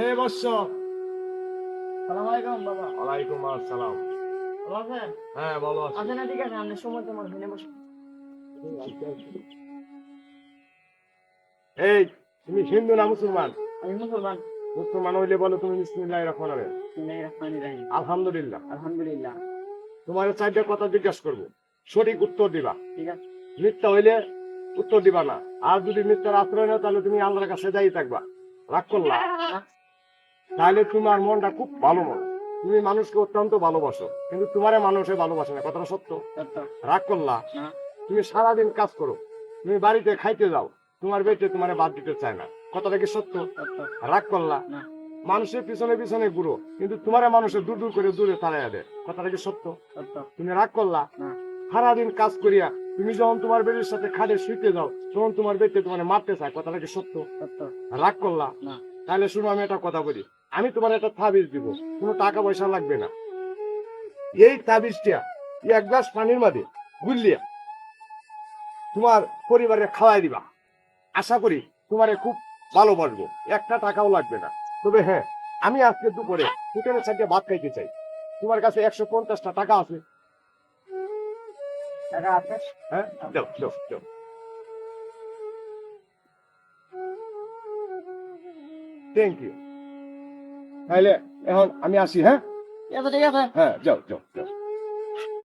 এ বৎস। সালাম আলাইকুম বাবা। ওয়ালাইকুম আসসালাম। ভালো আছেন? হ্যাঁ ভালো আছি। আছেন না? ঠিক আছে, আপনি সময় তোমার দিনে বসে। এই তুমি হিন্দু না মুসলমান? আমি মুসলমান। মুসলমান হইলে বলো তুমি বিসমিল্লাহির রহমানির রহিম। বিসমিল্লাহির রহমানির রহিম। আলহামদুলিল্লাহ। আলহামদুলিল্লাহ। তোমার চারটা কথা জিজ্ঞাসা করবো, সঠিক উত্তর দিবা। ঠিক আছে। মিথ্যা হইলে উত্তর দিবা না। আর যদি মিথ্যার আশ্রয় নাও তাহলে তুমি আল্লাহর কাছে যাই থাকবা। রাগ করলা? না। তাহলে তোমার মনটা খুব ভালো মন, তুমি মানুষকে অত্যন্ত ভালোবাসো, কিন্তু তোমারে মানুষে ভালোবাসে না। কথাটা সত্য? সত্য। রাগ করলা? না। তুমি সারাদিন কাজ করো, তুমি বাড়িতে খাইতে যাও, তোমার বেটে তোমার বাদ দিতে চায় না। কথাটা কি সত্য? সত্য। রাগ করলা? না। মানুষের পিছনে পিছনে ঘুরো, কিন্তু তোমার মানুষের দূর দূর করে দূরে তাড়াইয়া দেয়। কথাটা কি সত্য? সত্য। তুমি রাগ করলা? না। সারাদিন কাজ করিয়া তুমি যখন তোমার বেটির সাথে খাটে শুইতে যাও, তখন তোমার বেটে তোমার মারতে চায়। কথাটা কি সত্য? সত্য। রাগ করলা? না। তাহলে শুনো, আমি একটা কথা বলি। আমি তোমার একটা তাবিজ দিব, কোনো টাকা পয়সা লাগবে না। এই তাবিজটা এক গ্লাস পানির মাঝে গুলিয়া তোমার পরিবারে খাওয়াই দিবা। আশা করি তোমারে খুব ভালোবাসবো, একটা টাকাও লাগবে না। তবে হ্যাঁ, আমি আজকে দুপুরে হোটেলের সাথে ভাত খাইতে চাই। তোমার কাছে 150টা টাকা আছে? টাকা আছে? হ্যাঁ, দাও দাও দাও। Thank you. তাহলে এখন আমি আসি। হ্যাঁ ঠিক আছে, ঠিক আছে। হ্যাঁ, যাও যাও যাও।